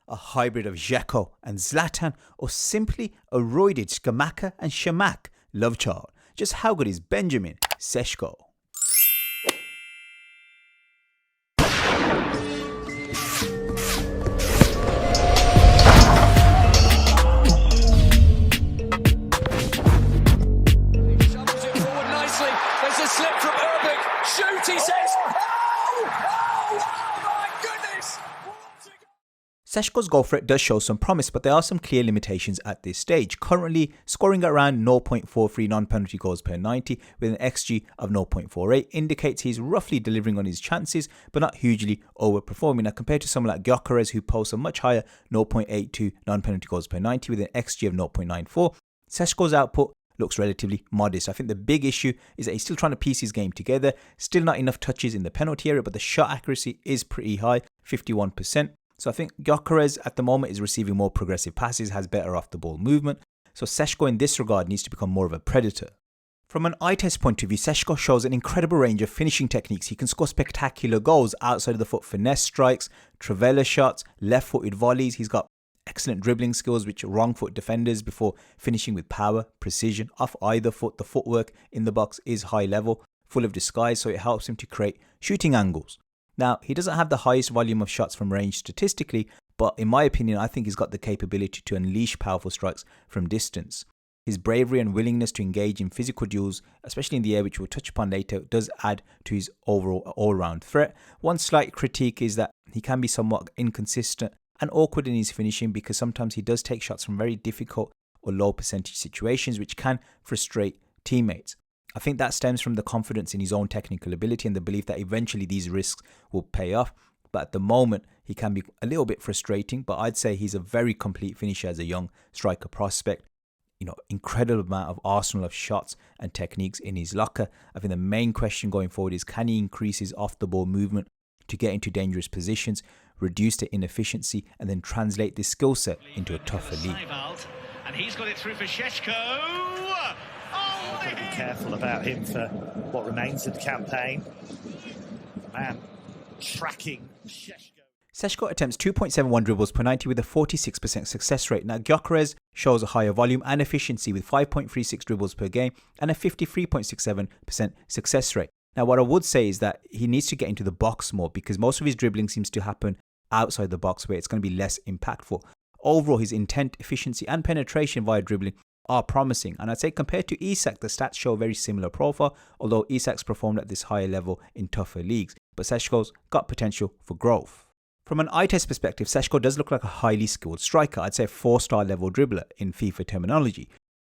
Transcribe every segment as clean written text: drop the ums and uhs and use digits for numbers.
a hybrid of Dzeko and Zlatan, or simply a roided Skamaka and Shamak love child? Just how good is Benjamin Sesko? There's a slip from Urban. Shoot, he says. Oh my goodness. Seshko's goal threat does show some promise, but there are some clear limitations at this stage. Currently scoring at around 0.43 non-penalty goals per 90 with an XG of 0.48 indicates he's roughly delivering on his chances, but not hugely overperforming. Now, compared to someone like Gyökeres, who posts a much higher 0.82 non-penalty goals per 90 with an XG of 0.94, Seshko's output looks relatively modest. I think the big issue is that he's still trying to piece his game together. Still not enough touches in the penalty area, but the shot accuracy is pretty high, 51%. So I think Gyökeres at the moment is receiving more progressive passes, has better off the ball movement. So Sesko in this regard needs to become more of a predator. From an eye test point of view, Sesko shows an incredible range of finishing techniques. He can score spectacular goals outside of the foot, finesse strikes, trivela shots, left-footed volleys. He's got excellent dribbling skills, which wrong foot defenders before finishing with power, precision off either foot. The footwork in the box is high level, full of disguise, so it helps him to create shooting angles. Now, he doesn't have the highest volume of shots from range statistically, but in my opinion, I think he's got the capability to unleash powerful strikes from distance. His bravery and willingness to engage in physical duels, especially in the air, which we'll touch upon later, does add to his overall all-round threat. One slight critique is that he can be somewhat inconsistent and awkward in his finishing, because sometimes he does take shots from very difficult or low percentage situations, which can frustrate teammates. I think that stems from the confidence in his own technical ability and the belief that eventually these risks will pay off. But at the moment, he can be a little bit frustrating, but I'd say he's a very complete finisher as a young striker prospect. Incredible amount of arsenal of shots and techniques in his locker. I think the main question going forward is, can he increase his off-the-ball movement to get into dangerous positions, reduce the inefficiency, and then translate this skill set into a tougher league? And he's got it through for Sesko. Got to be careful about him for what remains of the campaign. Man, tracking Sesko. Sesko attempts 2.71 dribbles per 90 with a 46% success rate. Now, Gyökeres shows a higher volume and efficiency with 5.36 dribbles per game and a 53.67% success rate. Now, what I would say is that he needs to get into the box more, because most of his dribbling seems to happen outside the box where it's going to be less impactful. Overall, his intent, efficiency and penetration via dribbling are promising. And I'd say compared to Isak, the stats show a very similar profile, although Isak's performed at this higher level in tougher leagues. But Sesko's got potential for growth. From an eye test perspective, Sesko does look like a highly skilled striker. I'd say a 4-star level dribbler in FIFA terminology.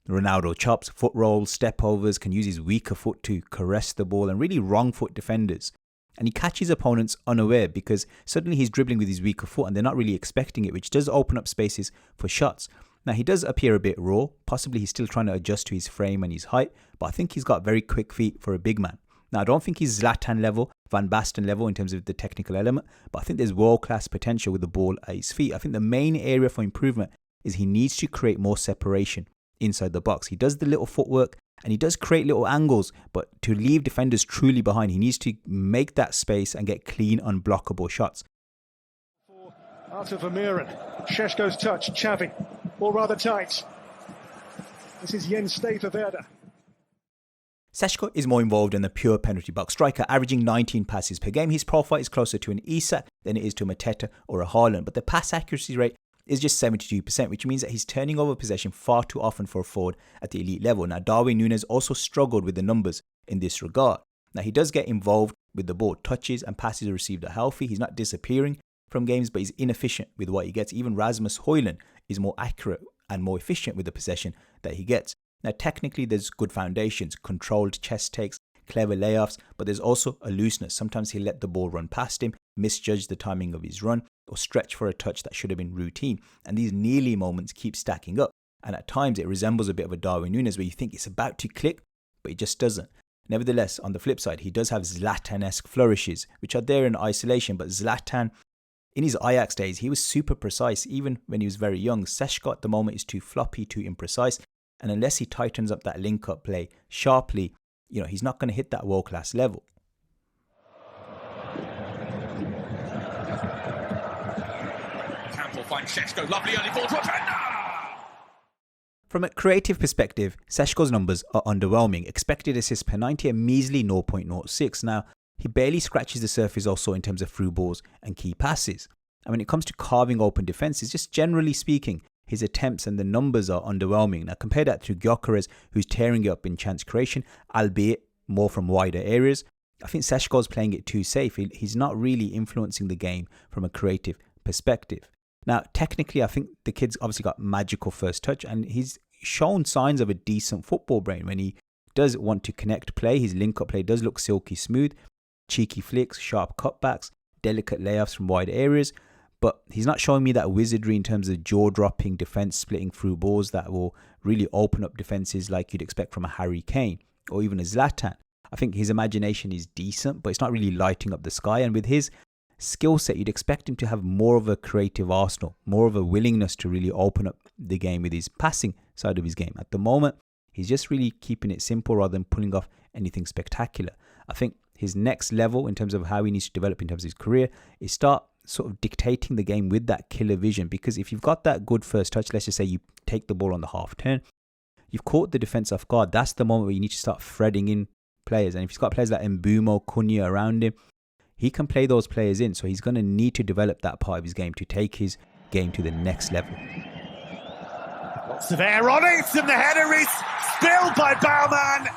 Ronaldo chops, foot rolls, step overs, can use his weaker foot to caress the ball, and really wrong foot defenders. And he catches opponents unaware because suddenly he's dribbling with his weaker foot and they're not really expecting it, which does open up spaces for shots. Now, he does appear a bit raw. Possibly he's still trying to adjust to his frame and his height, but I think he's got very quick feet for a big man. Now, I don't think he's Zlatan level, Van Basten level in terms of the technical element, but I think there's world-class potential with the ball at his feet. I think the main area for improvement is he needs to create more separation inside the box. He does the little footwork and he does create little angles, but to leave defenders truly behind, he needs to make that space and get clean, unblockable shots. Out of Vermeeren, Sesko's touch, Xavi, all rather tight. This is Jens Stave-Werder. Sesko is more involved in the pure penalty box striker, averaging 19 passes per game. His profile is closer to an Isak than it is to a Mateta or a Haaland, but the pass accuracy rate is just 72%, which means that he's turning over possession far too often for a forward at the elite level. Now, Darwin Núñez also struggled with the numbers in this regard. Now, he does get involved with the ball. Touches and passes received are healthy. He's not disappearing from games, but he's inefficient with what he gets. Even Rasmus Højlund is more accurate and more efficient with the possession that he gets. Now, technically, there's good foundations, controlled chest takes, clever layoffs, but there's also a looseness. Sometimes he'll let the ball run past him, misjudge the timing of his run, or stretch for a touch that should have been routine. And these nearly moments keep stacking up. And at times, it resembles a bit of a Darwin Núñez where you think it's about to click, but it just doesn't. Nevertheless, on the flip side, he does have Zlatan-esque flourishes, which are there in isolation, but Zlatan, in his Ajax days, he was super precise, even when he was very young. Sesko at the moment is too floppy, too imprecise. And unless he tightens up that link-up play sharply, he's not going to hit that world-class level. Campbell find Sesko. Lovely early ball to defender. From a creative perspective, Seshko's numbers are underwhelming. Expected assists per 90 a measly 0.06. Now, he barely scratches the surface also in terms of through balls and key passes. And when it comes to carving open defences, just generally speaking, his attempts and the numbers are underwhelming. Now, compare that to Gyökeres, who's tearing it up in chance creation, albeit more from wider areas. I think Seshko's playing it too safe. He's not really influencing the game from a creative perspective. Now, technically, I think the kid's obviously got magical first touch, and he's shown signs of a decent football brain. When he does want to connect play, his link-up play does look silky smooth, cheeky flicks, sharp cutbacks, delicate layoffs from wide areas. But he's not showing me that wizardry in terms of jaw-dropping, defence-splitting through balls that will really open up defences like you'd expect from a Harry Kane or even a Zlatan. I think his imagination is decent, but it's not really lighting up the sky. And with his skill set, you'd expect him to have more of a creative arsenal, more of a willingness to really open up the game with his passing side of his game. At the moment, he's just really keeping it simple rather than pulling off anything spectacular. I think his next level in terms of how he needs to develop in terms of his career is start sort of dictating the game with that killer vision. Because if you've got that good first touch, let's just say you take the ball on the half turn, you've caught the defence off guard. That's the moment where you need to start threading in players. And if he's got players like Mbumo, Cunha around him, he can play those players in. So he's going to need to develop that part of his game to take his game to the next level. Lots of air on it, and the header is spilled by Baumann.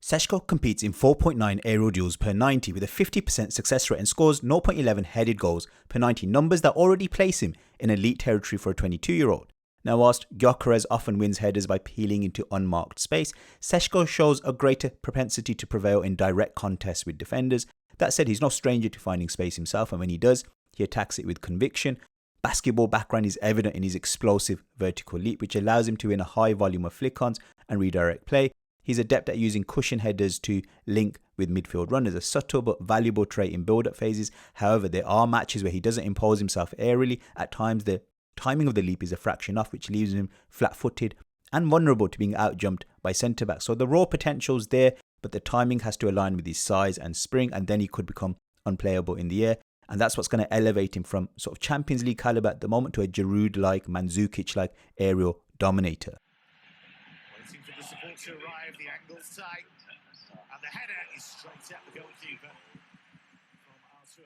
Seshko competes in 4.9 aerial duels per 90 with a 50% success rate and scores 0.11 headed goals per 90, numbers that already place him in elite territory for a 22-year-old. Now, whilst Gyökeres often wins headers by peeling into unmarked space, Seshko shows a greater propensity to prevail in direct contests with defenders. That said, he's no stranger to finding space himself, and when he does, he attacks it with conviction. Basketball background is evident in his explosive vertical leap, which allows him to win a high volume of flick-ons and redirect play. He's adept at using cushion headers to link with midfield runners, a subtle but valuable trait in build-up phases. However, there are matches where he doesn't impose himself aerially. At times, the timing of the leap is a fraction off, which leaves him flat-footed and vulnerable to being out-jumped by centre-backs. So the raw potential's there, but the timing has to align with his size and spring, and then he could become unplayable in the air. And that's what's going to elevate him from sort of Champions League calibre at the moment to a Giroud-like, Mandzukic-like aerial dominator. Waiting for the support to arrive, the angle's tight, and the header is straight at the goalkeeper from Arthur.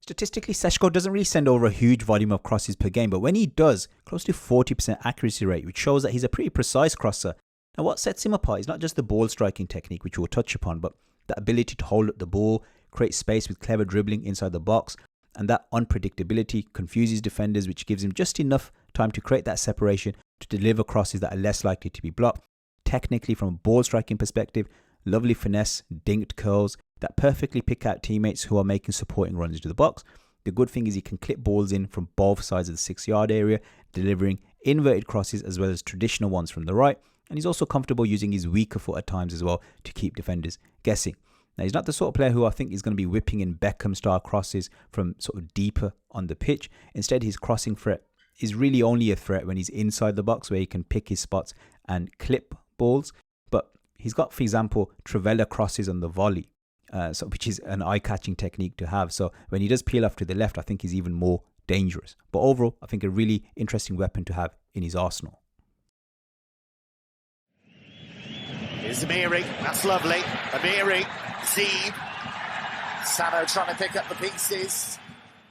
Statistically, Seshko doesn't really send over a huge volume of crosses per game, but when he does, close to 40% accuracy rate, which shows that he's a pretty precise crosser. Now, what sets him apart is not just the ball striking technique, which we'll touch upon, but the ability to hold up the ball, create space with clever dribbling inside the box, and that unpredictability confuses defenders, which gives him just enough time to create that separation to deliver crosses that are less likely to be blocked. Technically, from a ball striking perspective, lovely finesse, dinked curls that perfectly pick out teammates who are making supporting runs into the box. The good thing is he can clip balls in from both sides of the 6-yard area, delivering inverted crosses as well as traditional ones from the right. And he's also comfortable using his weaker foot at times as well to keep defenders guessing. Now, he's not the sort of player who I think is going to be whipping in Beckham-style crosses from sort of deeper on the pitch. Instead, his crossing threat is really only a threat when he's inside the box, where he can pick his spots and clip balls. But he's got, for example, Trivela crosses on the volley, which is an eye-catching technique to have. So when he does peel off to the left, I think he's even more dangerous. But overall, I think a really interesting weapon to have in his arsenal. Here's Amiri, that's lovely. Amiri, Zeeb. Sano trying to pick up the pieces.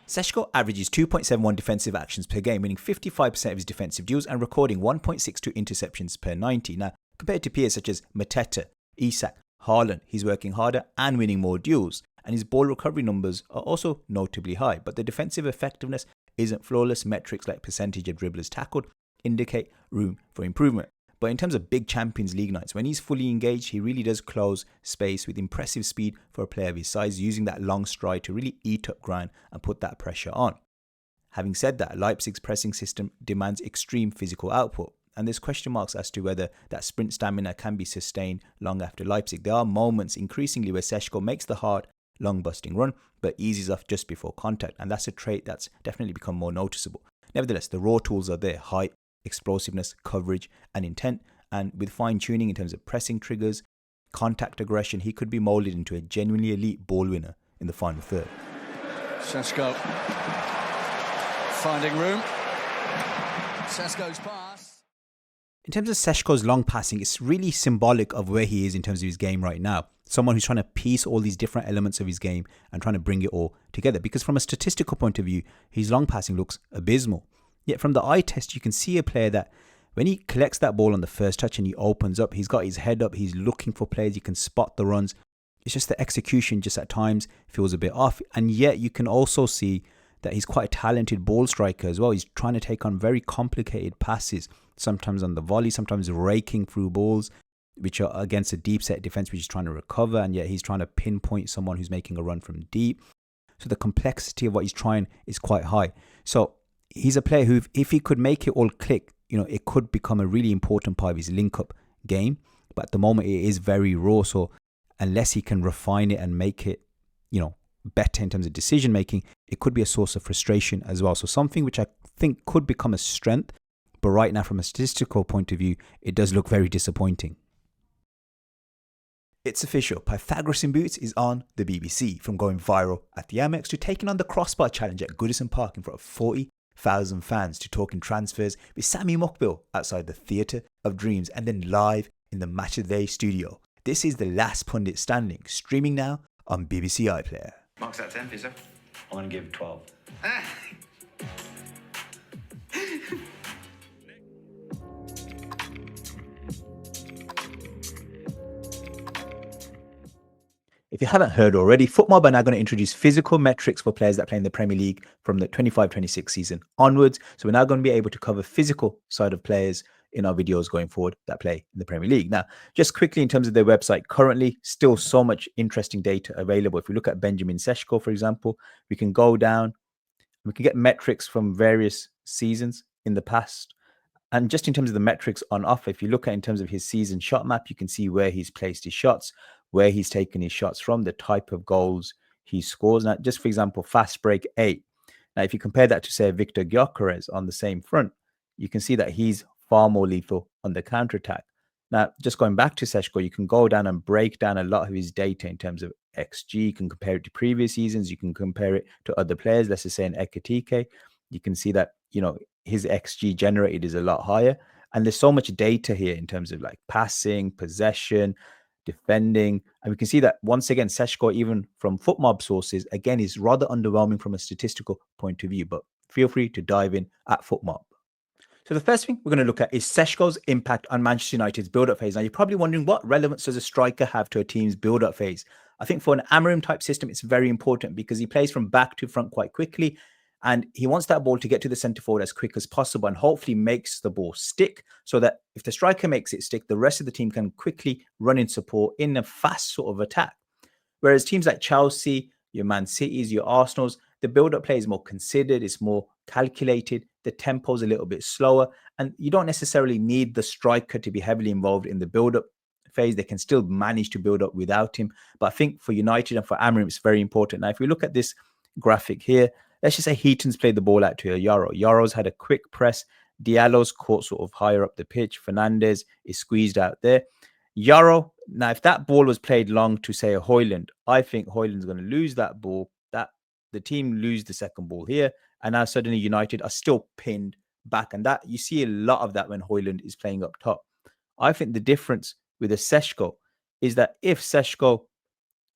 Seshko averages 2.71 defensive actions per game, winning 55% of his defensive duels and recording 1.62 interceptions per 90. Now, compared to peers such as Mateta, Isak, Haaland, he's working harder and winning more duels, and his ball recovery numbers are also notably high, but the defensive effectiveness isn't flawless. Metrics like percentage of dribblers tackled indicate room for improvement. But in terms of big Champions League nights, when he's fully engaged, he really does close space with impressive speed for a player of his size, using that long stride to really eat up ground and put that pressure on. Having said that, Leipzig's pressing system demands extreme physical output, and there's question marks as to whether that sprint stamina can be sustained long after Leipzig. There are moments increasingly where Seshko makes the hard, long busting run, but eases off just before contact, and that's a trait that's definitely become more noticeable. Nevertheless, the raw tools are there: height, explosiveness, coverage and intent, and with fine-tuning in terms of pressing triggers, contact aggression, he could be moulded into a genuinely elite ball winner in the final third. Sesko. finding room. Sesko's pass. In terms of Seshko's long passing, it's really symbolic of where he is in terms of his game right now. Someone who's trying to piece all these different elements of his game and trying to bring it all together. Because from a statistical point of view, his long passing looks abysmal. Yet from the eye test, you can see a player that when he collects that ball on the first touch and he opens up, he's got his head up, he's looking for players, you can spot the runs. It's just the execution just at times feels a bit off. And yet you can also see that he's quite a talented ball striker as well. He's trying to take on very complicated passes, sometimes on the volley, sometimes raking through balls, which are against a deep set defense, which is trying to recover. And yet he's trying to pinpoint someone who's making a run from deep. So the complexity of what he's trying is quite high. So he's a player who, if he could make it all click, it could become a really important part of his link-up game. But at the moment, it is very raw. So unless he can refine it and make it, better in terms of decision making, it could be a source of frustration as well. So something which I think could become a strength, but right now from a statistical point of view, it does look very disappointing. It's official, Pythagoras in Boots is on the BBC, from going viral at the Amex to taking on the crossbar challenge at Goodison Park in front of 40,000 fans, to talking transfers with Sami Mokbil outside the Theatre of Dreams, and then live in the Match of the Day studio. This is The Last Pundit Standing, streaming now on BBC iPlayer. Marks out 10, please, sir. I'm going to give 12. If you haven't heard already, Footmob are now going to introduce physical metrics for players that play in the Premier League from the 25-26 season onwards. So we're now going to be able to cover physical side of players in our videos going forward that play in the Premier League. Now, just quickly in terms of their website, currently still so much interesting data available. If we look at Benjamin Sesko, for example, we can go down, we can get metrics from various seasons in the past. And just in terms of the metrics on offer, if you look at in terms of his season shot map, you can see where he's placed his shots, where he's taken his shots from, the type of goals he scores. Now, just for example, fast break 8. Now, if you compare that to, say, Victor Gyökeres on the same front, you can see that he's far more lethal on the counter-attack. Now, just going back to Seshko, you can go down and break down a lot of his data in terms of XG. You can compare it to previous seasons. You can compare it to other players. Let's just say in Ekitike, you can see that, his XG generated is a lot higher. And there's so much data here in terms of like passing, possession, defending. And we can see that once again, Seshko, even from Footmob sources, again, is rather underwhelming from a statistical point of view. But feel free to dive in at Footmob. So the first thing we're going to look at is Seshko's impact on Manchester United's build-up phase. Now, you're probably wondering, what relevance does a striker have to a team's build-up phase? I think for an Amorim type system, it's very important because he plays from back to front quite quickly. And he wants that ball to get to the centre forward as quick as possible and hopefully makes the ball stick, so that if the striker makes it stick, the rest of the team can quickly run in support in a fast sort of attack. Whereas teams like Chelsea, your Man Cities, your Arsenals, the build-up play is more considered, it's more calculated, the tempo is a little bit slower, and you don't necessarily need the striker to be heavily involved in the build-up phase. They can still manage to build up without him. But I think for United and for Amorim, it's very important. Now, if we look at this graphic here, let's just say Heaton's played the ball out to Yaro. Yaro's had a quick press. Diallo's caught sort of higher up the pitch. Fernandez is squeezed out there. Yaro, now if that ball was played long to, say, a Højlund, I think Højlund's going to lose that ball. That the team lose the second ball here. And now suddenly United are still pinned back. And that you see a lot of that when Højlund is playing up top. I think the difference with a Seshko is that if Seshko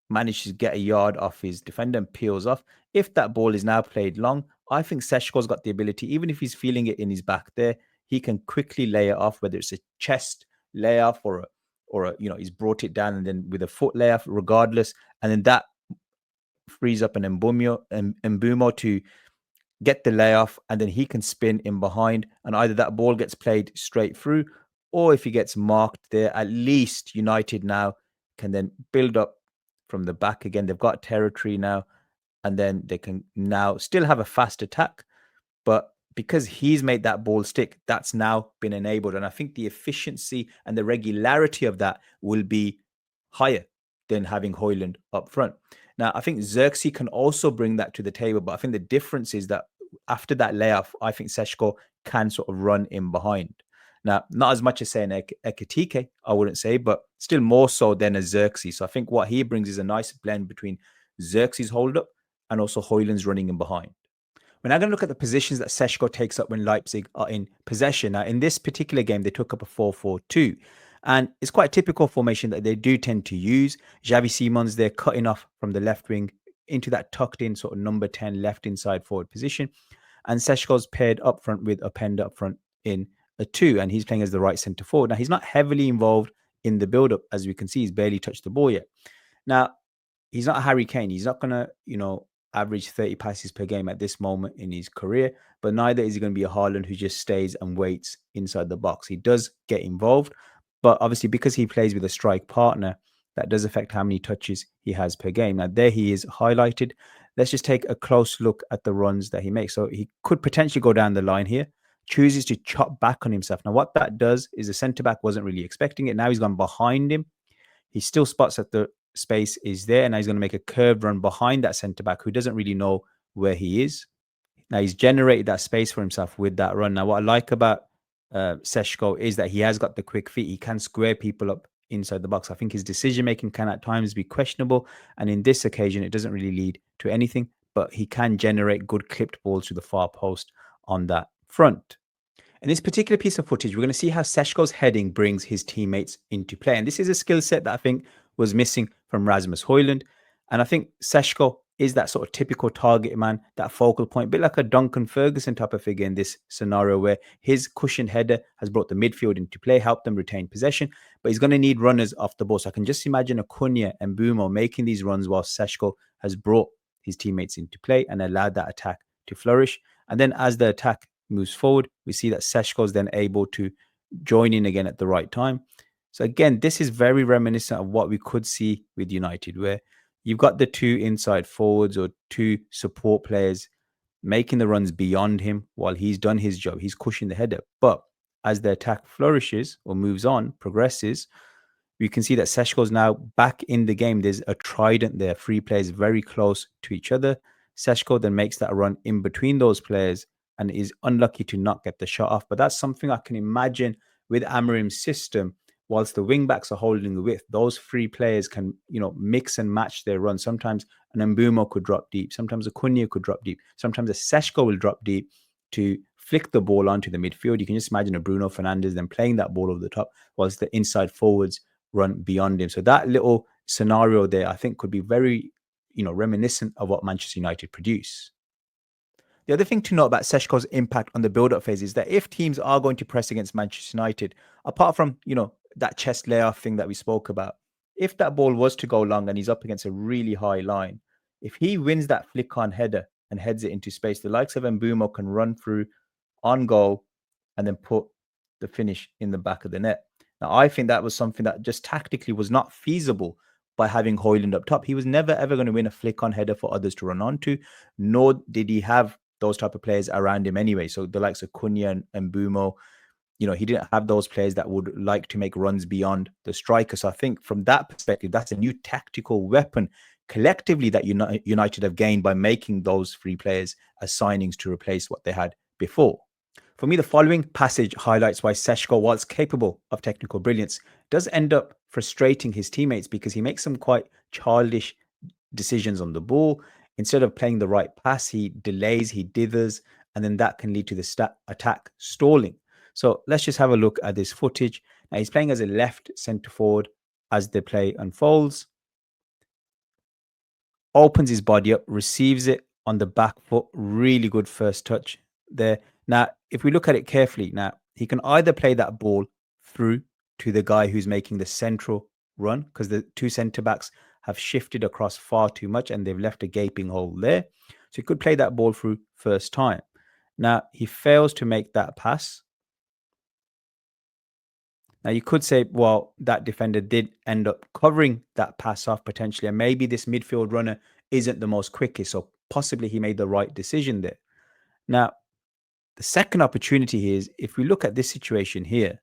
manages to get a yard off his defender and peels off, if that ball is now played long, I think Seshko's got the ability, even if he's feeling it in his back there, he can quickly lay it off, whether it's a chest layoff or a he's brought it down and then with a foot layoff, regardless. And then that frees up an Mbumo to get the layoff, and then he can spin in behind, and either that ball gets played straight through, or if he gets marked there, at least United now can then build up from the back again. They've got territory now, and then they can now still have a fast attack, but because he's made that ball stick, that's now been enabled. And I think the efficiency and the regularity of that will be higher than having Højlund up front. Now, I think Xerxes can also bring that to the table, but I think the difference is that after that layoff, I think Seshko can sort of run in behind. Now, not as much as saying Ekitike, I wouldn't say, but still more so than a Xerxes. So I think what he brings is a nice blend between Xerxes' hold-up and also Højlund's running in behind. We're now going to look at the positions that Sesko takes up when Leipzig are in possession. Now, in this particular game, they took up a 4-4-2. And it's quite a typical formation that they do tend to use. Xavi Simons, they're cutting off from the left wing into that tucked in sort of number 10 left inside forward position. And Sesko's paired up front with Openda up front in a 2. And he's playing as the right centre forward. Now, he's not heavily involved in the build-up. As we can see, he's barely touched the ball yet. Now, he's not Harry Kane. He's not going to, average 30 passes per game at this moment in his career, but neither is he going to be a Haaland who just stays and waits inside the box. He does get involved, but obviously because he plays with a strike partner, that does affect how many touches he has per game. Now, there he is highlighted. Let's just take a close look at the runs that he makes. So he could potentially go down the line here, chooses to chop back on himself. Now, what that does is the centre-back wasn't really expecting it. Now he's gone behind him. He still spots that the space is there, and now he's going to make a curved run behind that centre-back who doesn't really know where he is. Now, he's generated that space for himself with that run. Now, what I like about Sesko is that he has got the quick feet. He can square people up inside the box. I think his decision-making can at times be questionable, and in this occasion, it doesn't really lead to anything, but he can generate good clipped balls to the far post on that front. In this particular piece of footage, we're going to see how Sesko's heading brings his teammates into play. And this is a skill set that I think was missing from Rasmus Højlund. And I think Sesko is that sort of typical target man, that focal point, a bit like a Duncan Ferguson type of figure in this scenario where his cushioned header has brought the midfield into play, helped them retain possession, but he's going to need runners off the ball. So I can just imagine Acuna and Mbeumo making these runs while Sesko has brought his teammates into play and allowed that attack to flourish. And then as the attack moves forward, we see that Sesko is then able to join in again at the right time. So again, this is very reminiscent of what we could see with United, where you've got the two inside forwards or two support players making the runs beyond him while he's done his job. He's cushioning the header. But as the attack flourishes or moves on, progresses, we can see that Sesko's now back in the game. There's a trident there, three players very close to each other. Sesko then makes that run in between those players and is unlucky to not get the shot off. But that's something I can imagine with Amorim's system. Whilst the wing backs are holding the width, those three players can, mix and match their run. Sometimes an Mbeumo could drop deep. Sometimes a Cunha could drop deep. Sometimes a Sesko will drop deep to flick the ball onto the midfield. You can just imagine a Bruno Fernandes then playing that ball over the top whilst the inside forwards run beyond him. So that little scenario there, I think, could be very, reminiscent of what Manchester United produce. The other thing to note about Sesko's impact on the build-up phase is that if teams are going to press against Manchester United, apart from, that chest layoff thing that we spoke about, if that ball was to go long and he's up against a really high line, if he wins that flick-on header and heads it into space, the likes of Mbeumo can run through on goal and then put the finish in the back of the net. Now, I think that was something that just tactically was not feasible by having Højlund up top. He was never, ever going to win a flick-on header for others to run onto, nor did he have those type of players around him anyway. So the likes of Cunha and Mbeumo, he didn't have those players that would like to make runs beyond the striker. So I think from that perspective, that's a new tactical weapon collectively that United have gained by making those three players as signings to replace what they had before. For me, the following passage highlights why Sesko, whilst capable of technical brilliance, does end up frustrating his teammates because he makes some quite childish decisions on the ball. Instead of playing the right pass, he delays, he dithers, and then that can lead to the attack stalling. So let's just have a look at this footage. Now he's playing as a left centre forward as the play unfolds. Opens his body up, receives it on the back foot. Really good first touch there. Now, if we look at it carefully, now he can either play that ball through to the guy who's making the central run because the two centre backs have shifted across far too much and they've left a gaping hole there. So he could play that ball through first time. Now, he fails to make that pass. Now, you could say, well, that defender did end up covering that pass off potentially, and maybe this midfield runner isn't the most quickest, so possibly he made the right decision there. Now, the second opportunity here is, if we look at this situation here,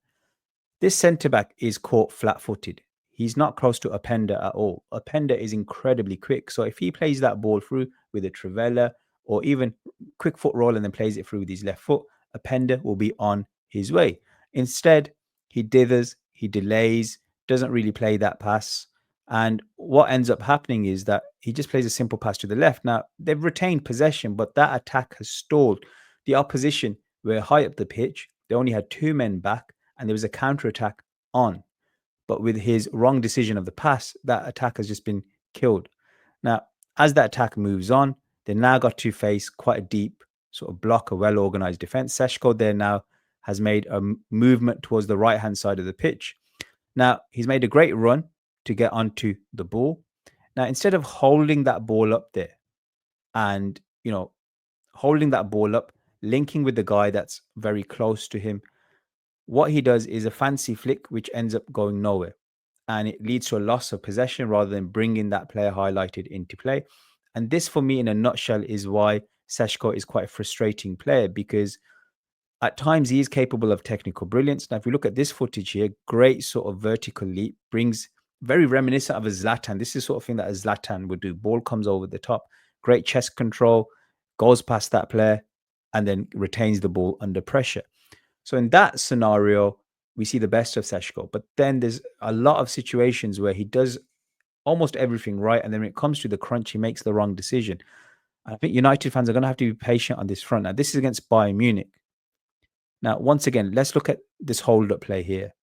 this centre-back is caught flat-footed. He's not close to Openda at all. Openda is incredibly quick. So if he plays that ball through with a Trivela or even quick foot roll and then plays it through with his left foot, Openda will be on his way. Instead, he dithers, he delays, doesn't really play that pass. And what ends up happening is that he just plays a simple pass to the left. Now, they've retained possession, but that attack has stalled. The opposition were high up the pitch. They only had 2 men back, and there was a counter attack on. But with his wrong decision of the pass, that attack has just been killed. Now, as that attack moves on, they now got to face quite a deep sort of block, a well-organized defense. Sesko there now has made a movement towards the right-hand side of the pitch. Now, he's made a great run to get onto the ball. Now, instead of holding that ball up there and, holding that ball up, linking with the guy that's very close to him, what he does is a fancy flick, which ends up going nowhere. And it leads to a loss of possession rather than bringing that player highlighted into play. And this, for me, in a nutshell, is why Sesko is quite a frustrating player, because at times he is capable of technical brilliance. Now, if we look at this footage here, great sort of vertical leap, brings very reminiscent of a Zlatan. This is sort of thing that a Zlatan would do. Ball comes over the top, great chest control, goes past that player, and then retains the ball under pressure. So in that scenario, we see the best of Sesko. But then there's a lot of situations where he does almost everything right, and then when it comes to the crunch, he makes the wrong decision. I think United fans are going to have to be patient on this front. Now, this is against Bayern Munich. Now, once again, let's look at this hold-up play here.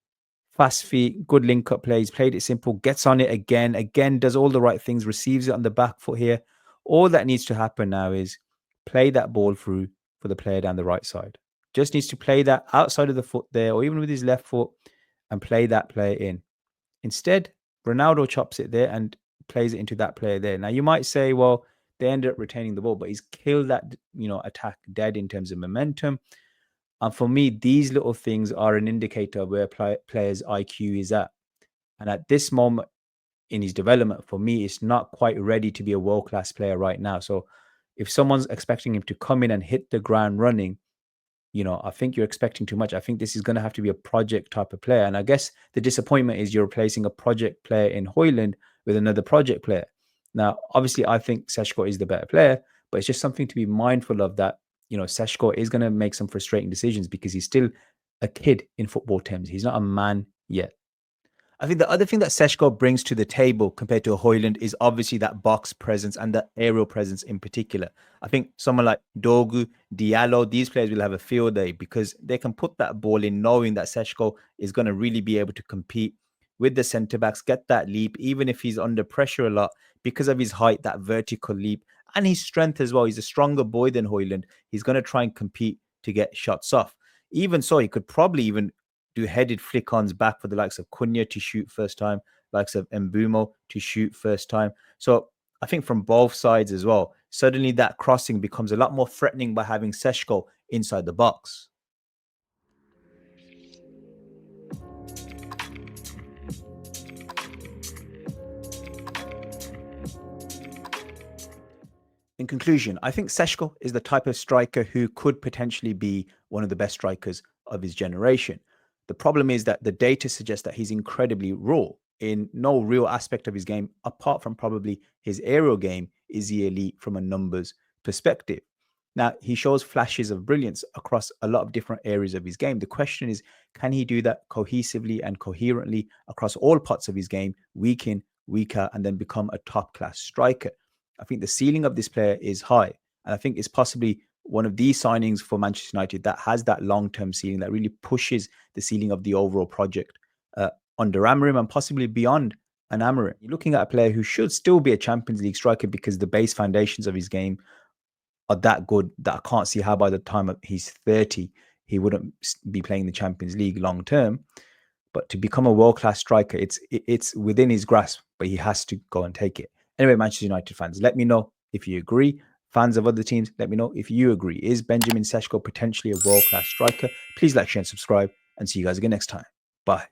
Fast feet, good link-up plays, played it simple, gets on it again, does all the right things, receives it on the back foot here. All that needs to happen now is play that ball through for the player down the right side. Just needs to play that outside of the foot there, or even with his left foot, and play that player in. Instead, Ronaldo chops it there and plays it into that player there. Now, you might say, well, they ended up retaining the ball, but he's killed that, attack dead in terms of momentum. And for me, these little things are an indicator of where players' IQ is at. And at this moment in his development, for me, it's not quite ready to be a world-class player right now. So if someone's expecting him to come in and hit the ground running, I think you're expecting too much. I think this is going to have to be a project type of player. And I guess the disappointment is you're replacing a project player in Højlund with another project player. Now, obviously, I think Sesko is the better player, but it's just something to be mindful of, that Sesko is going to make some frustrating decisions because he's still a kid in football terms. He's not a man yet. I think the other thing that Sesko brings to the table compared to Højlund is obviously that box presence and the aerial presence in particular. I think someone like Dogu, Diallo, these players will have a field day because they can put that ball in knowing that Sesko is going to really be able to compete with the centre-backs, get that leap, even if he's under pressure a lot because of his height, that vertical leap, and his strength as well. He's a stronger boy than Højlund. He's going to try and compete to get shots off. Even so, he could probably even do headed flick-ons back for the likes of Cunha to shoot first time, likes of Mbumo to shoot first time. So I think from both sides as well, suddenly that crossing becomes a lot more threatening by having Sesko inside the box. In conclusion, I think Sesko is the type of striker who could potentially be one of the best strikers of his generation. The problem is that the data suggests that he's incredibly raw. In no real aspect of his game, apart from probably his aerial game, is he elite from a numbers perspective. Now, he shows flashes of brilliance across a lot of different areas of his game. The question is, can he do that cohesively and coherently across all parts of his game, week in, week out, and then become a top-class striker? I think the ceiling of this player is high. And I think it's possibly one of these signings for Manchester United that has that long-term ceiling, that really pushes the ceiling of the overall project under Amorim and possibly beyond an Amorim. You're looking at a player who should still be a Champions League striker because the base foundations of his game are that good that I can't see how by the time he's 30, he wouldn't be playing the Champions League long-term. But to become a world-class striker, it's within his grasp, but he has to go and take it. Anyway, Manchester United fans, let me know if you agree. Fans of other teams, let me know if you agree. Is Benjamin Sesko potentially a world-class striker? Please like, share, and subscribe, and see you guys again next time. Bye.